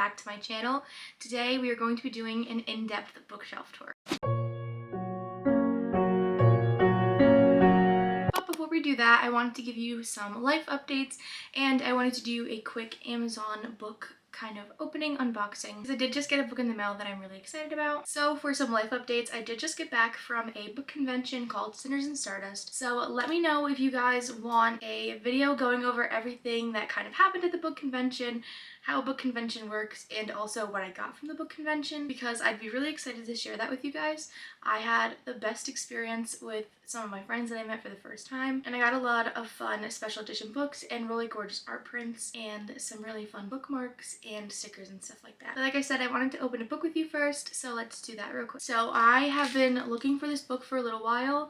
back to my channel. Today we are going to be doing an in-depth bookshelf tour. But before we do that, I wanted to give you some life updates, and I wanted to do a quick Amazon book kind of opening unboxing because I did just get a book in the mail that I'm really excited about. So for some life updates, I did just get back from a book convention called Sanderson. So let me know if you guys want a video going over everything that kind of happened at the book convention, how a book convention works, and also what I got from the book convention, because I'd be really excited to share that with you guys. I had the best experience with some of my friends that I met for the first time, and I got a lot of fun special edition books and really gorgeous art prints and some really fun bookmarks and stickers and stuff like that. But like I said, I wanted to open a book with you first, so let's do that real quick. So I have been looking for this book for a little while.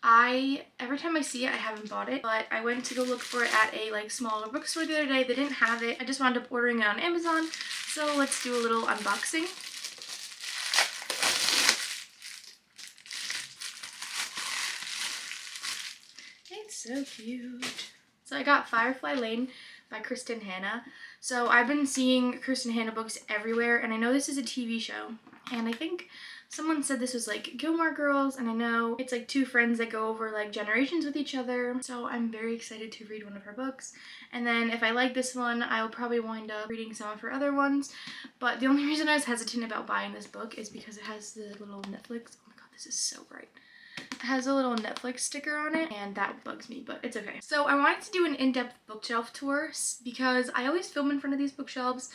Every time I see it, I haven't bought it, but I went to go look for it at a smaller bookstore the other day. They didn't have it. I just wound up ordering it on Amazon. So let's do a little unboxing. It's so cute. So I got Firefly Lane by Kristen Hanna. So I've been seeing Kristen Hanna books everywhere, and I know this is a TV show, and I think someone said this was like Gilmore Girls, and I know it's like two friends that go over like generations with each other. So I'm very excited to read one of her books. And then if I like this one, I'll probably wind up reading some of her other ones. But the only reason I was hesitant about buying this book is because it has the little Netflix. Oh my god, this is so bright. It has a little Netflix sticker on it, and that bugs me, but it's okay. So I wanted to do an in-depth bookshelf tour because I always film in front of these bookshelves,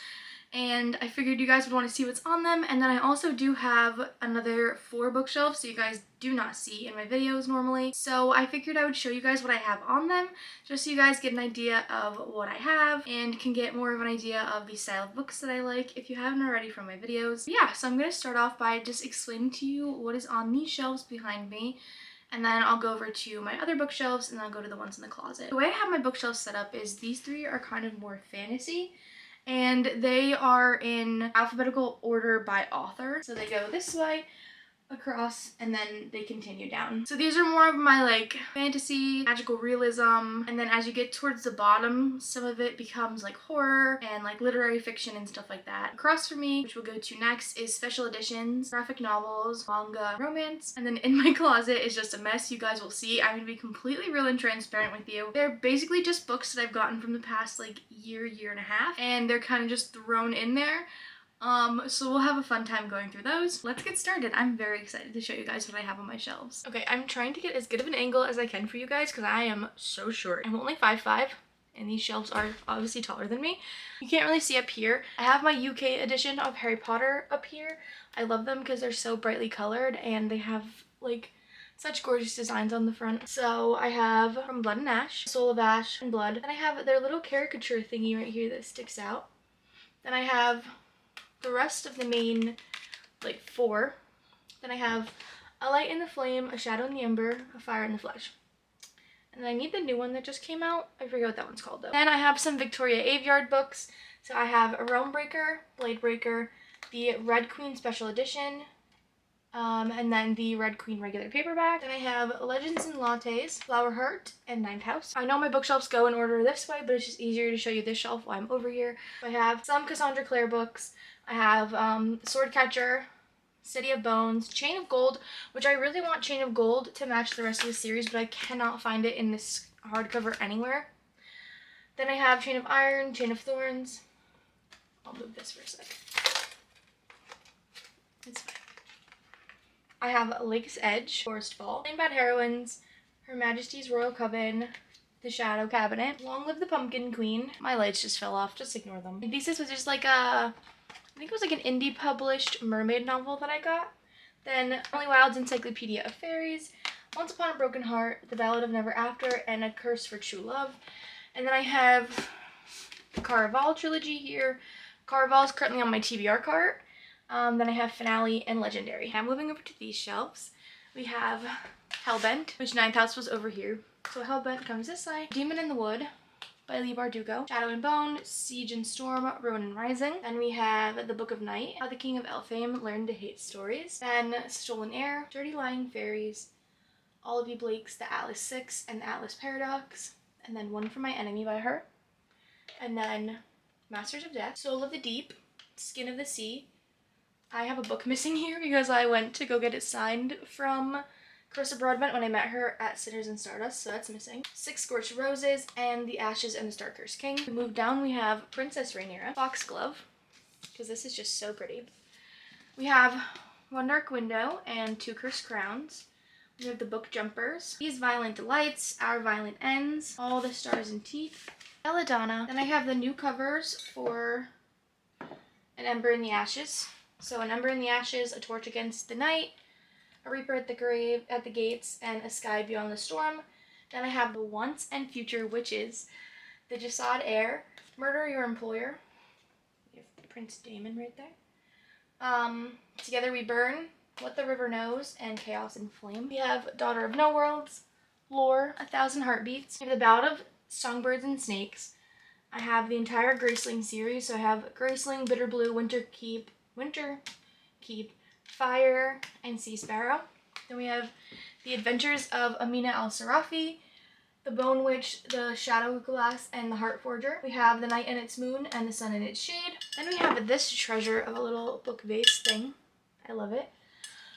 and I figured you guys would want to see what's on them. And then I also do have another 4 bookshelves that you guys do not see in my videos normally. So I figured I would show you guys what I have on them, just so you guys get an idea of what I have and can get more of an idea of the style of books that I like if you haven't already from my videos. Yeah, so I'm going to start off by just explaining to you what is on these shelves behind me. And then I'll go over to my other bookshelves, and then I'll go to the ones in the closet. The way I have my bookshelves set up is these 3 are kind of more fantasy, and they are in alphabetical order by author. So they go this way, across, and then they continue down. So these are more of my fantasy, magical realism, and then as you get towards the bottom, some of it becomes like horror and like literary fiction and stuff like that. Across from me, which we'll go to next, is special editions, graphic novels, manga, romance, and then in my closet is just a mess. You guys will see. I'm gonna be completely real and transparent with you. They're basically just books that I've gotten from the past year and a half, and they're kind of just thrown in there. So we'll have a fun time going through those. Let's get started. I'm very excited to show you guys what I have on my shelves. Okay, I'm trying to get as good of an angle as I can for you guys because I am so short. I'm only 5'5", and these shelves are obviously taller than me. You can't really see up here. I have my UK edition of Harry Potter up here. I love them because they're so brightly colored, and they have such gorgeous designs on the front. So I have From Blood and Ash, Soul of Ash and Blood. Then I have their little caricature thingy right here that sticks out. Then I have the rest of the main 4. Then I have A Light in the Flame, A Shadow in the Ember, A Fire in the Flesh. And then I need the new one that just came out. I forget what that one's called though. Then I have some Victoria Aveyard books. So I have A Realm Breaker, Blade Breaker, the Red Queen Special Edition, and then the Red Queen regular paperback. Then I have Legends and Lattes, Flower Heart, and Ninth House. I know my bookshelves go in order this way, but it's just easier to show you this shelf while I'm over here. I have some Cassandra Clare books. I have Swordcatcher, City of Bones, Chain of Gold, which I really want Chain of Gold to match the rest of the series, but I cannot find it in this hardcover anywhere. Then I have Chain of Iron, Chain of Thorns. I'll move this for a sec. It's fine. I have Lake's Edge, Forest Fall, Flame Bad Heroines, Her Majesty's Royal Coven, The Shadow Cabinet, Long Live the Pumpkin Queen. My lights just fell off, just ignore them. This was just I think it was an indie published mermaid novel that I got. Then Only Wild's Encyclopedia of Fairies, Once Upon a Broken Heart, The Ballad of Never After, and A Curse for True Love. And then I have the Caraval trilogy here. Caraval's currently on my TBR cart. Then I have Finale and Legendary. Now moving over to these shelves, we have Hellbent, which Ninth House was over here. So Hellbent comes this side. Demon in the Wood by Leigh Bardugo, Shadow and Bone, Siege and Storm, Ruin and Rising. Then we have The Book of Night, How the King of Elfame Learned to Hate Stories. Then Stolen Air, Dirty Lying Fairies, Olivia Blake's The Atlas Six and the Atlas Paradox. And then One for My Enemy by her. And then Masters of Death, Soul of the Deep, Skin of the Sea. I have a book missing here because I went to go get it signed from Carissa Broadbent when I met her at Sinners and Stardust, so that's missing. Six Scorched Roses and The Ashes and the Star-Cursed King. We move down, we have Princess Rhaenyra, Foxglove, because this is just so pretty. We have One Dark Window and Two Cursed Crowns. We have the Book Jumpers, These Violent Delights, Our Violent Ends, All the Stars and Teeth, Belladonna. Then I have the new covers for An Ember in the Ashes. So An Ember in the Ashes, A Torch Against the Night, A Reaper at the Grave, at the Gates, and A Sky Beyond the Storm. Then I have the Once and Future Witches, The Jasad Heir, Murder Your Employer. We have Prince Daemon right there. Together We Burn, What the River Knows, and Chaos and Flame. We have Daughter of No Worlds, Lore, A Thousand Heartbeats. We have the Ballad of Songbirds and Snakes. I have the entire Graceling series, so I have Graceling, Bitter Blue, Winter Keep, Fire, and Sea Sparrow. Then we have The Adventures of Amina al-Sarafi, The Bone Witch, The Shadow Glass, and The Heart Forger. We have The Night and Its Moon and The Sun and Its Shade. Then we have this treasure of a little book vase thing. I love it.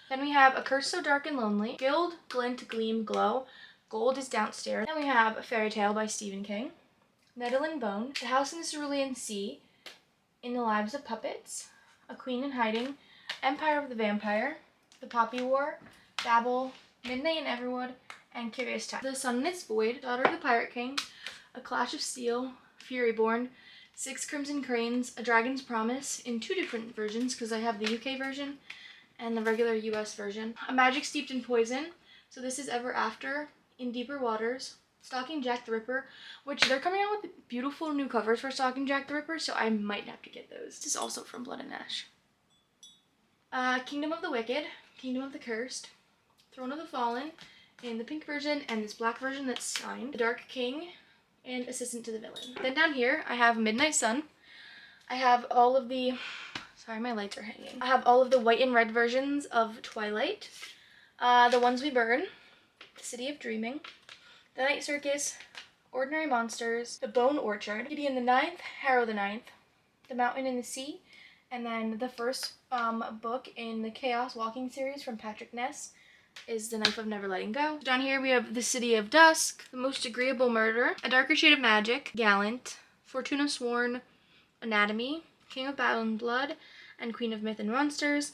Then we have A Curse So Dark and Lonely, Gild, Glint, Gleam, Glow, Gold is Downstairs. Then we have A Fairy Tale by Stephen King, Nettle and Bone, The House in the Cerulean Sea, In the Lives of Puppets, A Queen in Hiding, Empire of the Vampire, The Poppy War, Babel, Midnight in Everwood, and Curious Times. The Sun in Its Void, Daughter of the Pirate King, A Clash of Steel, Furyborn, Six Crimson Cranes, A Dragon's Promise in two different versions because I have the UK version and the regular US version. A Magic Steeped in Poison, so this is Ever After, In Deeper Waters, Stalking Jack the Ripper, which they're coming out with beautiful new covers for Stalking Jack the Ripper, so I might have to get those. This is also from Blood and Ash. Kingdom of the Wicked, Kingdom of the Cursed, Throne of the Fallen in the pink version and this black version that's signed, The Dark King, and Assistant to the Villain. Then down here I have Midnight Sun. I have all of the, sorry my lights are hanging. I have all of the white and red versions of Twilight, The Ones We Burn, The City of Dreaming, The Night Circus, Ordinary Monsters, The Bone Orchard, Gideon the Ninth, Harrow the Ninth, The Mountain and the Sea, and then the first book in the Chaos Walking series from Patrick Ness is The Knife of Never Letting Go. Down here we have The City of Dusk, The Most Agreeable Murder, A Darker Shade of Magic, Gallant, Fortuna Sworn, Anatomy, King of Battle and Blood, and Queen of Myth and Monsters.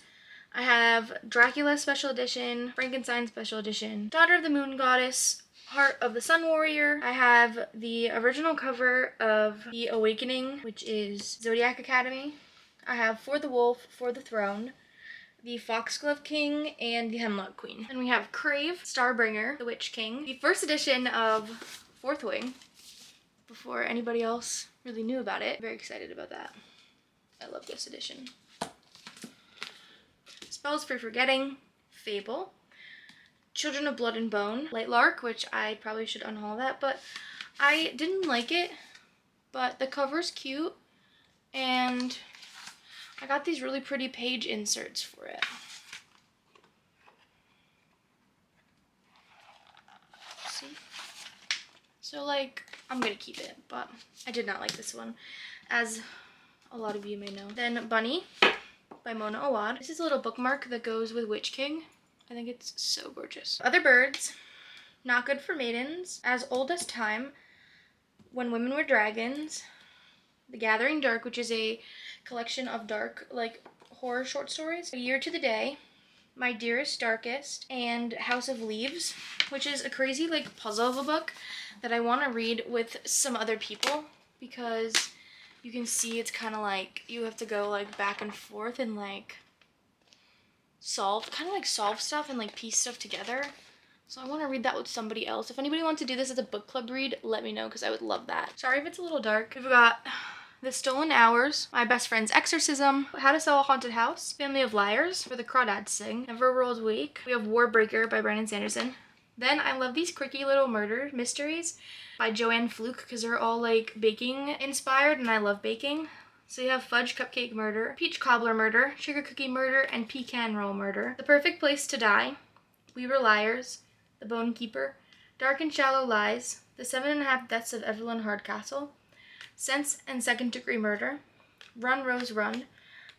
I have Dracula Special Edition, Frankenstein Special Edition, Daughter of the Moon Goddess, Heart of the Sun Warrior. I have the original cover of The Awakening, which is Zodiac Academy. I have For the Wolf, For the Throne, The Foxglove King, and The Hemlock Queen. And we have Crave, Starbringer, The Witch King, the first edition of Fourth Wing, before anybody else really knew about it. Very excited about that. I love this edition. Spells for Forgetting, Fable, Children of Blood and Bone, Lightlark, which I probably should unhaul that, but I didn't like it, but the cover's cute, and I got these really pretty page inserts for it. See? So, like, I'm gonna keep it, but I did not like this one, as a lot of you may know. Then Bunny by Mona Awad. This is a little bookmark that goes with Witch King. I think it's so gorgeous. Other Birds, Not Good for Maidens, As Old as Time, When Women Were Dragons, The Gathering Dark, which is a collection of dark, like, horror short stories, A Year to the Day, My Dearest Darkest, and House of Leaves, which is a crazy, like, puzzle of a book that I want to read with some other people, because you can see it's kind of like you have to go, like, back and forth and, like, solve stuff and, like, piece stuff together. So I want to read that with somebody else. If anybody wants to do this as a book club read, let me know, because I would love that. Sorry if it's a little dark. We've got The Stolen Hours, My Best Friend's Exorcism, How to Sell a Haunted House, Family of Liars, For the Crawdads Sing, Neverworld Week. We have Warbreaker by Brandon Sanderson. Then I love these quirky little murder mysteries by Joanne Fluke, because they're all, like, baking inspired, and I love baking. So you have Fudge Cupcake Murder, Peach Cobbler Murder, Sugar Cookie Murder, and Pecan Roll Murder. The Perfect Place to Die, We Were Liars, The Bone Keeper, Dark and Shallow Lies, The 7.5 Deaths of Evelyn Hardcastle, Sense and Second Degree Murder, Run Rose Run,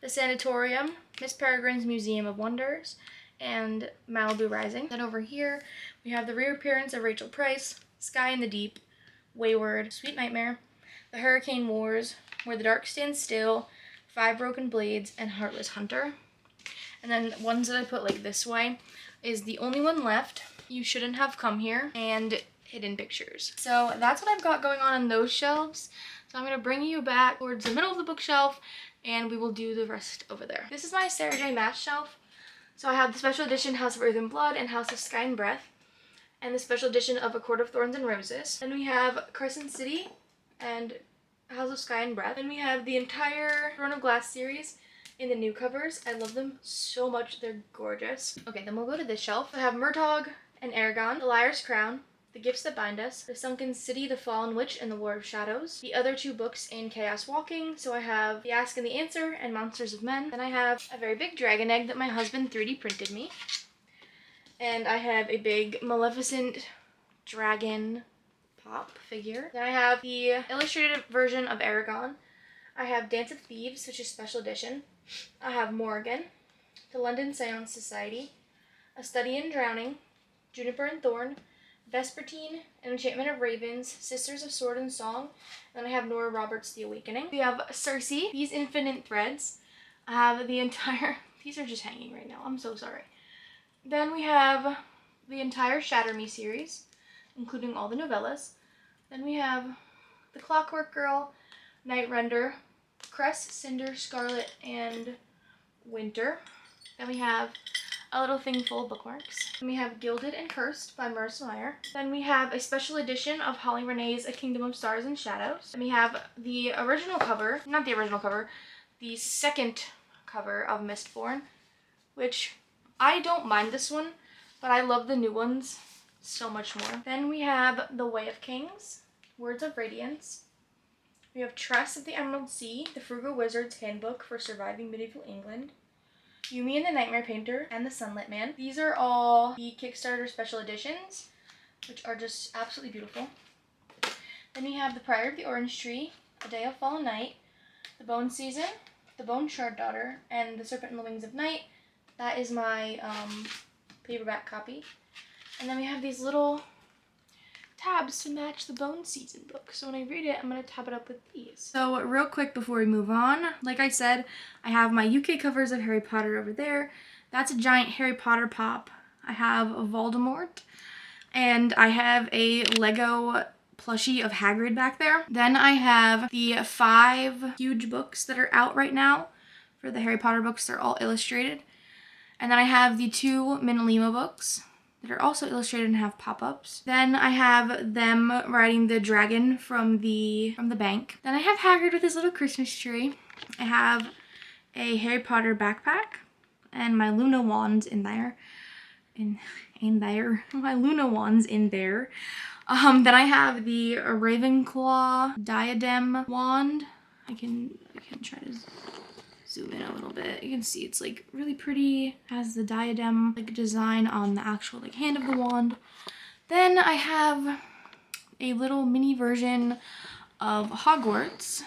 The Sanatorium, Miss Peregrine's Museum of Wonders, and Malibu Rising. Then over here, we have the reappearance of Rachel Price, Sky in the Deep, Wayward, Sweet Nightmare, The Hurricane Wars, Where the Dark Stands Still, Five Broken Blades, and Heartless Hunter. And then ones that I put like this way is The Only One Left, You Shouldn't Have Come Here, and Hidden Pictures. So that's what I've got going on those shelves. So I'm going to bring you back towards the middle of the bookshelf and we will do the rest over there. This is my Sarah J. Maas shelf. So I have the special edition House of Earth and Blood and House of Sky and Breath, and the special edition of A Court of Thorns and Roses. Then we have Crescent City and House of Sky and Breath. Then we have the entire Throne of Glass series in the new covers. I love them so much. They're gorgeous. Okay, then we'll go to this shelf. I have Murtagh and Aragon, The Liar's Crown, The Gifts That Bind Us, The Sunken City, The Fallen Witch, and The War of Shadows. The other two books in Chaos Walking. So I have The Ask and the Answer and Monsters of Men. Then I have a very big dragon egg that my husband 3D printed me. And I have a big Maleficent dragon pop figure. Then I have the illustrated version of Aragon. I have Dance of Thieves, which is special edition. I have Morgan, The London Seance Society, A Study in Drowning, Juniper and Thorn, Vespertine, An Enchantment of Ravens, Sisters of Sword and Song. Then I have Nora Roberts' The Awakening. We have Circe, These Infinite Threads. I have the entire... These are just hanging right now. I'm so sorry. Then we have the entire Shatter Me series, including all the novellas. Then we have The Clockwork Girl, Night Render, Cress, Cinder, Scarlet, and Winter. Then we have A Little Thing Full of Bookmarks. Then we have Gilded and Cursed by Marissa Meyer. Then we have a special edition of Holly Renee's A Kingdom of Stars and Shadows. Then we have the original cover, not the original cover, the second cover of Mistborn, which I don't mind this one, but I love the new ones so much more. Then we have The Way of Kings, Words of Radiance. We have Tress of the Emerald Sea, The Frugal Wizard's Handbook for Surviving Medieval England, Yumi and the Nightmare Painter, and The Sunlit Man. These are all the Kickstarter special editions, which are just absolutely beautiful. Then we have The Prior of the Orange Tree, A Day of Fallen Night, The Bone Season, The Bone Shard Daughter, and The Serpent and the Wings of Night. That is my paperback copy. And then we have these little tabs to match the Bone Season book. So when I read it, I'm going to tab it up with these. So real quick before we move on, like I said, I have my UK covers of Harry Potter over there. That's a giant Harry Potter pop. I have a Voldemort. And I have a Lego plushie of Hagrid back there. Then I have the 5 huge books that are out right now for the Harry Potter books. They're all illustrated. And then I have the 2 Minalima books that are also illustrated and have pop-ups. Then I have them riding the dragon from the bank. Then I have Hagrid with his little Christmas tree. I have a Harry Potter backpack and my Luna wands in there. My Luna wands in there. Then I have the Ravenclaw diadem wand. I can try to zoom in a little bit. You can see it's like really pretty. Has the diadem like design on the actual like hand of the wand. Then I have a little mini version of Hogwarts.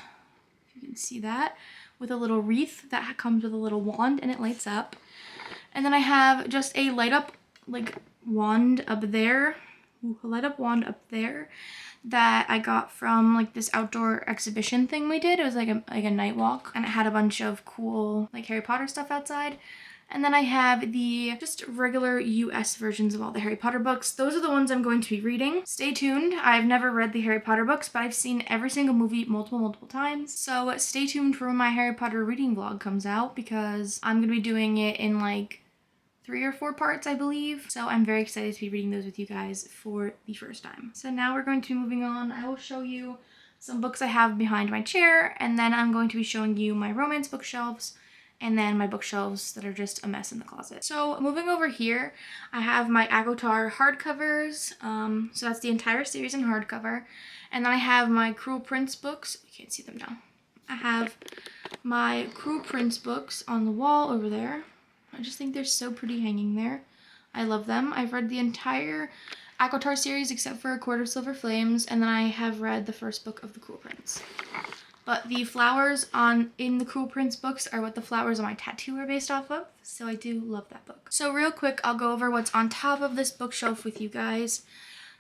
You can see that with a little wreath that comes with a little wand and it lights up. And then I have just a light up like wand up there. A light up wand up there that I got from like this outdoor exhibition thing we did. It was like a night walk and it had a bunch of cool like Harry Potter stuff outside. And then I have the just regular US versions of all the Harry Potter books. Those are the ones I'm going to be reading. Stay tuned. I've never read the Harry Potter books, but I've seen every single movie multiple times. So stay tuned for when my Harry Potter reading vlog comes out because I'm going to be doing it in like 3 or 4 parts, I believe. So I'm very excited to be reading those with you guys for the first time. So now we're going to be moving on. I will show you some books I have behind my chair, and then I'm going to be showing you my romance bookshelves, and then my bookshelves that are just a mess in the closet. So moving over here, I have my Agotar hardcovers. So that's the entire series in hardcover. And then I have my Cruel Prince books. You can't see them now. I have my Cruel Prince books on the wall over there. I just think they're so pretty hanging there. I love them. I've read the entire ACOTAR series except for A Court of Silver Flames, and then I have read the first book of The Cruel Prince. But the flowers in the Cruel Prince books are what the flowers on my tattoo are based off of. So I do love that book. So real quick, I'll go over what's on top of this bookshelf with you guys.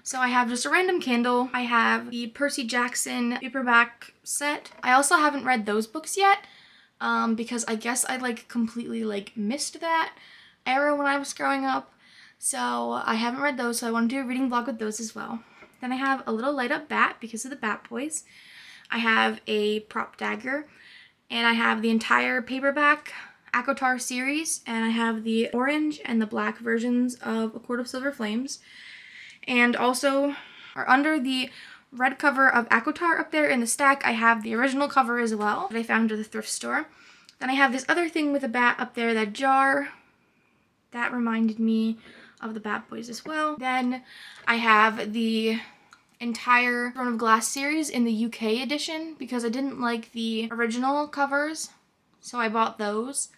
So I have just a random Kindle. I have the Percy Jackson paperback set. I also haven't read those books yet because I guess I completely missed that era when I was growing up. So I haven't read those, so I want to do a reading vlog with those as well. Then I have a little light up bat because of the Bat Boys. I have a prop dagger, and I have the entire paperback ACOTAR series, and I have the orange and the black versions of A Court of Silver Flames. And also, under the red cover of ACOTAR up there in the stack, I have the original cover as well that I found at the thrift store. Then I have this other thing with a bat up there, that jar. That reminded me of the Bat Boys as well. Then I have the entire Throne of Glass series in the UK edition because I didn't like the original covers, so I bought those.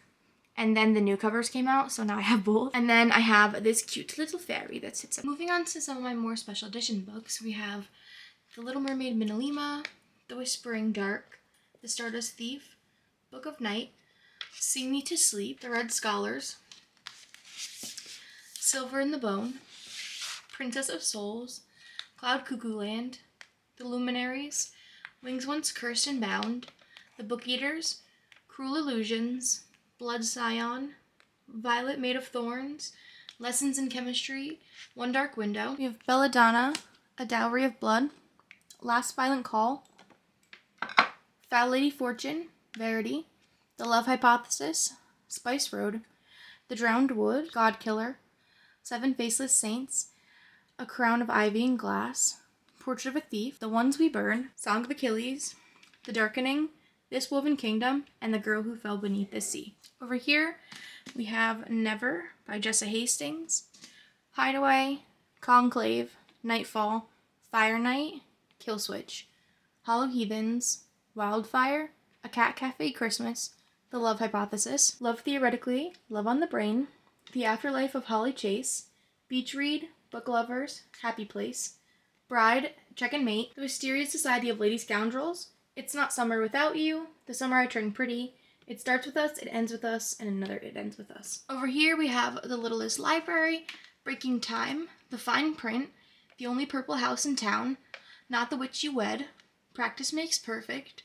And then the new covers came out, so now I have both. And then I have this cute little fairy that sits up. Moving on to some of my more special edition books, we have The Little Mermaid Minalima, The Whispering Dark, The Stardust Thief, Book of Night, Sing Me to Sleep, The Red Scholars, Silver in the Bone, Princess of Souls, Cloud Cuckoo Land, The Luminaries, Wings Once Cursed and Bound, The Book Eaters, Cruel Illusions, Blood Scion, Violet Made of Thorns, Lessons in Chemistry, One Dark Window. We have Belladonna, A Dowry of Blood, Last Violent Call, Foul Lady Fortune, Verity, The Love Hypothesis, Spice Road, The Drowned Wood, God Killer, Seven Faceless Saints, A Crown of Ivy and Glass, Portrait of a Thief, The Ones We Burn, Song of Achilles, The Darkening, This Woven Kingdom, and The Girl Who Fell Beneath the Sea. Over here, we have Never by Jessa Hastings, Hideaway, Conclave, Nightfall, Fire Night, Killswitch, Hall of Heathens, Wildfire, A Cat Cafe Christmas, The Love Hypothesis, Love Theoretically, Love on the Brain, The Afterlife of Holly Chase, Beach Read, Book Lovers, Happy Place, Bride, Check and Mate, The Mysterious Society of Lady Scoundrels, It's Not Summer Without You, The Summer I Turned Pretty, It Starts With Us, It Ends With Us, and another It Ends With Us. Over here we have The Littlest Library, Breaking Time, The Fine Print, The Only Purple House in Town, Not the Witch You Wed, Practice Makes Perfect,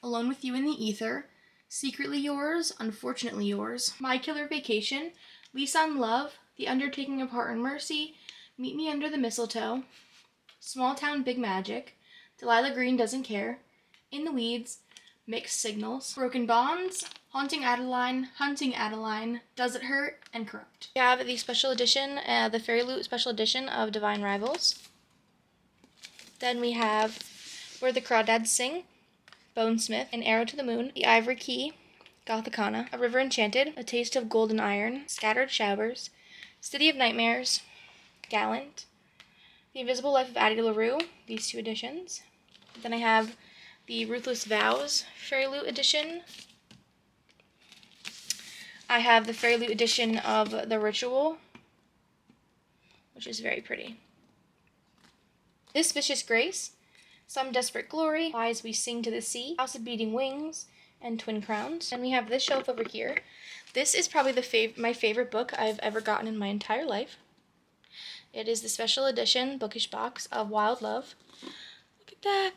Alone with You in the Ether, Secretly Yours, Unfortunately Yours, My Killer Vacation, Lisan Love, The Undertaking of Heart and Mercy, Meet Me Under the Mistletoe, Small Town Big Magic, Delilah Green Doesn't Care, In the Weeds, Mixed Signals, Broken Bonds, Hunting Adeline, Does It Hurt, and Corrupt. We have the special edition, the Fairy Loot special edition of Divine Rivals. Then we have Where the Crawdads Sing, Bonesmith, An Arrow to the Moon, The Ivory Key, Gothicana, A River Enchanted, A Taste of Gold and Iron, Scattered Showers, City of Nightmares, Gallant, The Invisible Life of Addie LaRue, these two editions. Then I have the Ruthless Vows Fairy Loot edition. I have the Fairy Loot edition of The Ritual, which is very pretty. This Vicious Grace, Some Desperate Glory, Why As We Sing to the Sea, House of Beating Wings, and Twin Crowns. And we have this shelf over here. This is probably my favorite book I've ever gotten in my entire life. It is the special edition bookish box of Wild Love. Look at that.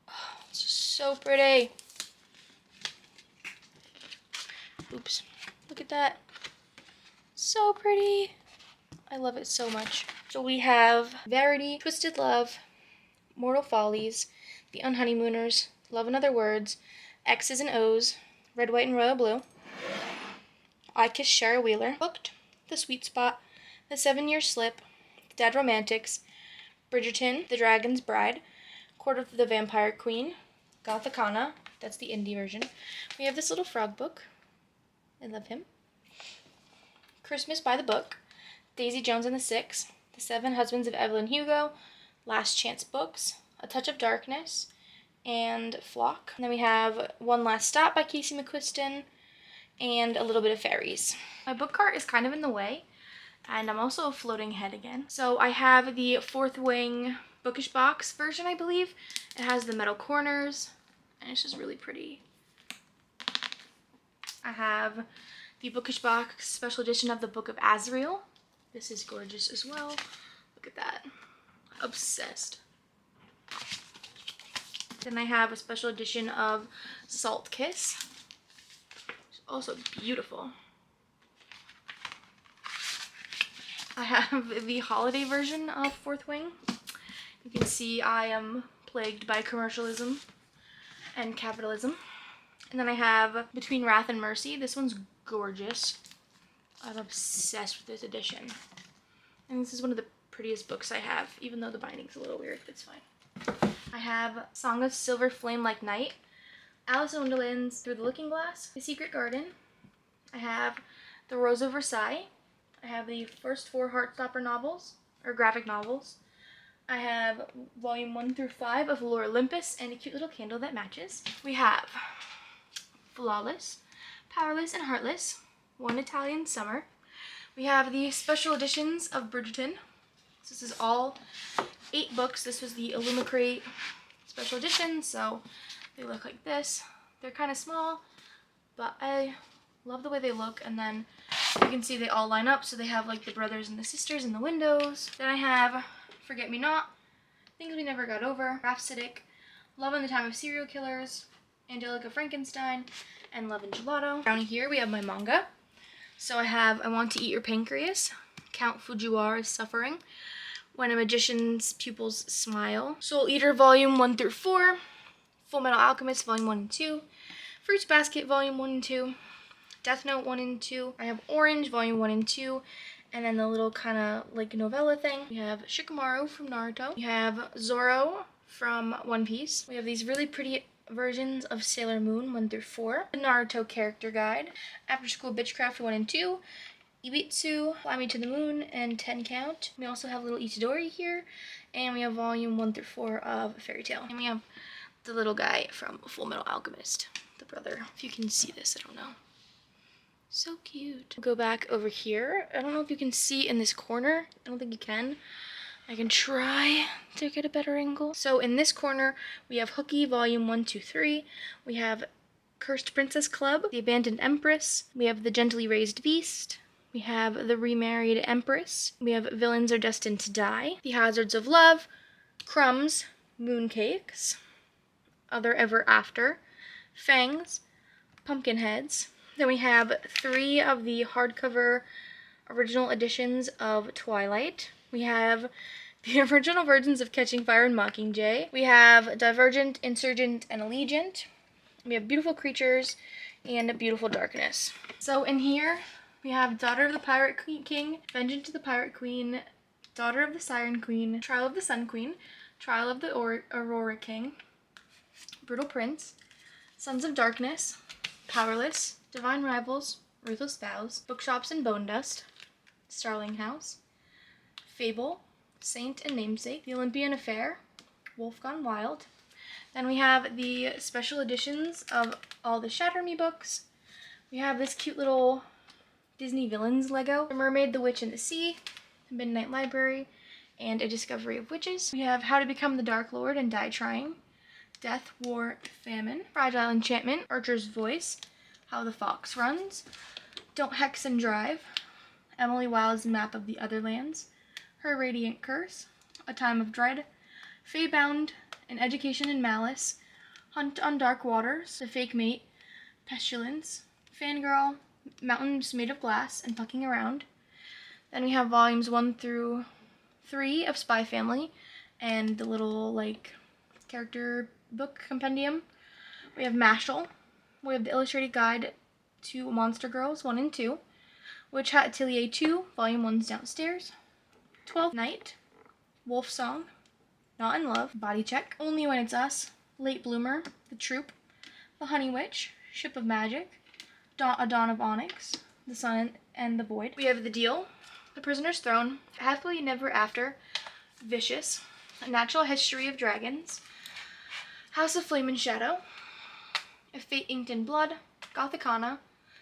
Oh, it's just so pretty. Oops. Look at that. So pretty. I love it so much. So we have Verity, Twisted Love, Mortal Follies, The Unhoneymooners, Love and Other Words, X's and O's, Red, White, and Royal Blue, I Kissed Shara Wheeler, Hooked, The Sweet Spot, The 7-Year Slip, The Dead Romantics, Bridgerton, The Dragon's Bride, Court of the Vampire Queen, Gothicana, that's the indie version. We have this little frog book. I love him. Christmas by the Book, Daisy Jones and the Six, The 7 Husbands of Evelyn Hugo, Last Chance Books, A Touch of Darkness, and Flock. And then we have One Last Stop by Casey McQuiston, and a little bit of fairies. My book cart is kind of in the way, and I'm also a floating head again. So I have the Fourth Wing bookish box version, I believe. It has the metal corners, and it's just really pretty. I have the bookish box special edition of the Book of Azrael. This is gorgeous as well. Look at that. Obsessed. Then I have a special edition of Salt Kiss. It's also beautiful. I have the holiday version of Fourth Wing. You can see I am plagued by commercialism and capitalism. And then I have Between Wrath and Mercy. This one's gorgeous. I'm obsessed with this edition. And this is one of the prettiest books I have, even though the binding's a little weird, but it's fine. I have Song of Silver Flame Like Night, Alice in Wonderland's Through the Looking Glass, The Secret Garden. I have The Rose of Versailles. I have the first 4 Heartstopper novels, or graphic novels. I have volume 1 through 5 of Lore Olympus and a cute little candle that matches. We have Flawless, Powerless, and Heartless, One Italian Summer. We have the special editions of Bridgerton. This is all 8 books. This was the Illumicrate special edition, so they look like this. They're kind of small, but I love the way they look. And then you can see they all line up, so they have like the brothers and the sisters in the windows. Then I have Forget Me Not, Things We Never Got Over, Rhapsodic, Love in the Time of Serial Killers, Angelica Frankenstein, and Love and Gelato. Down here we have my manga. So I have I Want to Eat Your Pancreas, Count Fujiwara's Suffering, When a Magician's Pupils Smile, Soul Eater Volume 1 through 4, Full Metal Alchemist Volume 1 and 2, Fruits Basket Volume 1 and 2, Death Note 1 and 2. I have Orange Volume 1 and 2, and then the little kind of like novella thing. We have Shikamaru from Naruto. We have Zoro from One Piece. We have these really pretty versions of Sailor Moon 1 through 4, the Naruto Character Guide, After School Bitchcraft 1 and 2, Ibitsu, Fly Me to the Moon, and 10 Count. We also have little Itadori here, and we have volume 1 through 4 of Fairy Tail. And we have the little guy from Full Metal Alchemist, the brother. If you can see this, I don't know. So cute. We'll go back over here. I don't know if you can see in this corner. I don't think you can. I can try to get a better angle. So in this corner, we have Hooky Volume 1, 2, 3. We have Cursed Princess Club, The Abandoned Empress. We have The Gently Raised Beast. We have The Remarried Empress. We have Villains Are Destined to Die. The Hazards of Love. Crumbs. Mooncakes. Other Ever After. Fangs. Pumpkinheads. Then we have 3 of the hardcover original editions of Twilight. We have the original versions of Catching Fire and Mockingjay. We have Divergent, Insurgent, and Allegiant. We have Beautiful Creatures and Beautiful Darkness. So in here, we have Daughter of the Pirate King, Vengeance of the Pirate Queen, Daughter of the Siren Queen, Trial of the Sun Queen, Trial of the Aurora King, Brutal Prince, Sons of Darkness, Powerless, Divine Rivals, Ruthless Vows, Bookshops and Bone Dust, Starling House, Fable, Saint and Namesake, The Olympian Affair, Wolf Gone Wild. Then we have the special editions of all the Shatter Me books. We have this cute little Disney Villains Lego, The Mermaid, the Witch, and the Sea, The Midnight Library, and A Discovery of Witches. We have How to Become the Dark Lord and Die Trying, Death, War, Famine, Fragile Enchantment, Archer's Voice, How the Fox Runs, Don't Hex and Drive, Emily Wilde's Map of the Otherlands, Her Radiant Curse, A Time of Dread, Faybound, An Education in Malice, Hunt on Dark Waters, The Fake Mate, Pestilence, Fangirl, Mountains Made of Glass, and Fucking Around. Then we have volumes 1 through 3 of Spy Family and the little like character book compendium. We have Mashal. We have the illustrated guide to Monster Girls 1 and 2, Witch Hat Atelier 2, Volume 1's downstairs, 12th Night, Wolf Song, Not in Love, Body Check, Only When It's Us, Late Bloomer, The Troop, The Honey Witch, Ship of Magic, A Dawn of Onyx, The Sun and the Void. We have The Deal, The Prisoner's Throne, Happily Never After, Vicious, A Natural History of Dragons, House of Flame and Shadow, A Fate Inked in Blood, Gothicana,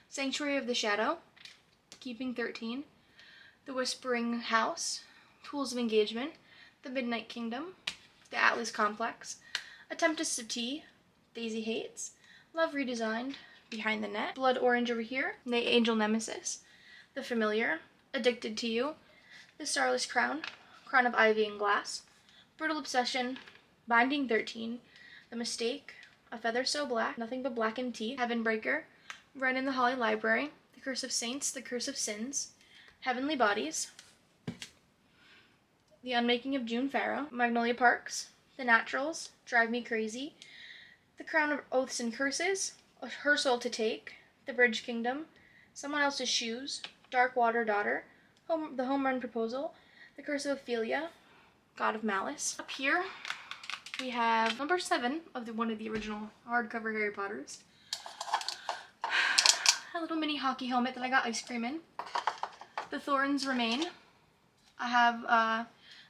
Sanctuary of the Shadow, Keeping 13, The Whispering House, Tools of Engagement, The Midnight Kingdom, The Atlas Complex, A Tempest of Tea, Daisy Hates, Love Redesigned, Behind the Net, Blood Orange over here, The Angel Nemesis, The Familiar, Addicted to You, The Starless Crown, Crown of Ivy and Glass, Brutal Obsession, Binding 13, The Mistake, A Feather So Black, Nothing But Blackened Teeth, Heaven Breaker, Run in the Holly Library, The Curse of Saints, The Curse of Sins, Heavenly Bodies, The Unmaking of June Farrow, Magnolia Parks, The Naturals, Drive Me Crazy, The Crown of Oaths and Curses, Her Soul to Take, The Bridge Kingdom, Someone Else's Shoes, Dark Water Daughter, The Home Run Proposal, The Curse of Ophelia, God of Malice. Up here, we have number 7 of one of the original hardcover Harry Potters. A little mini hockey helmet that I got ice cream in. The Thorns Remain. I have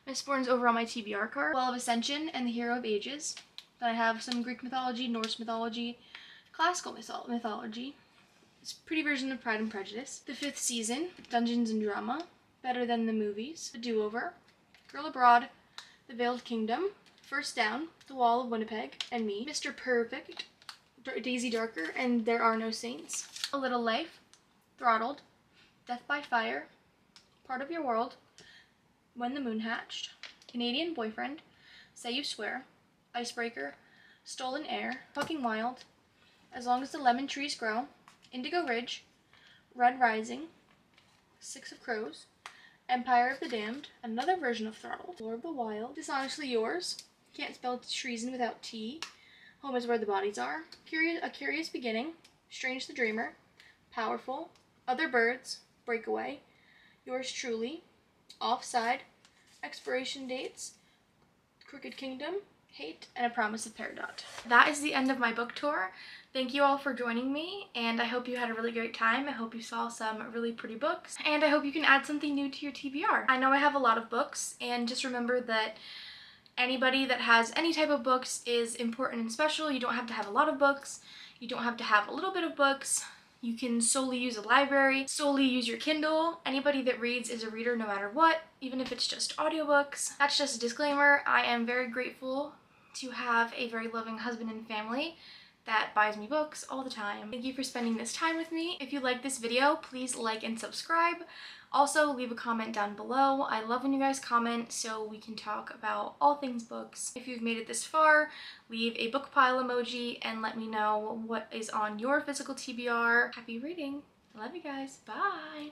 Miss Bourne's over on my TBR card. Well of Ascension and the Hero of Ages. Then I have some Greek mythology, Norse mythology, classical mythology. It's a pretty version of Pride and Prejudice. The Fifth Season, Dungeons and Drama, Better Than the Movies, The Do-Over, Girl Abroad, The Veiled Kingdom, First Down, The Wall of Winnipeg, and Me, Mr. Perfect, Daisy Darker, and There Are No Saints, A Little Life, Throttled, Death by Fire, Part of Your World, When the Moon Hatched, Canadian Boyfriend, Say You Swear, Icebreaker, Stolen Air, Fucking Wild, As Long as the Lemon Trees Grow, Indigo Ridge, Red Rising, Six of Crows, Empire of the Damned, another version of Throttled, Lord of the Wild, Dishonestly Yours, Can't Spell Treason Without T, Home is Where the Bodies Are, A Curious Beginning, Strange the Dreamer, Powerful, Other Birds, Breakaway, Yours Truly, Offside, Expiration Dates, Crooked Kingdom, Hate, and A Promise of Peridot. That is the end of my book tour. Thank you all for joining me, and I hope you had a really great time. I hope you saw some really pretty books, and I hope you can add something new to your TBR. I know I have a lot of books, and just remember that anybody that has any type of books is important and special. You don't have to have a lot of books. You don't have to have a little bit of books. You can solely use a library, solely use your Kindle. Anybody that reads is a reader no matter what, even if it's just audiobooks. That's just a disclaimer. I am very grateful to have a very loving husband and family that buys me books all the time. Thank you for spending this time with me. If you like this video, please like and subscribe. Also, leave a comment down below. I love when you guys comment so we can talk about all things books. If you've made it this far, leave a book pile emoji and let me know what is on your physical TBR. Happy reading. I love you guys. Bye.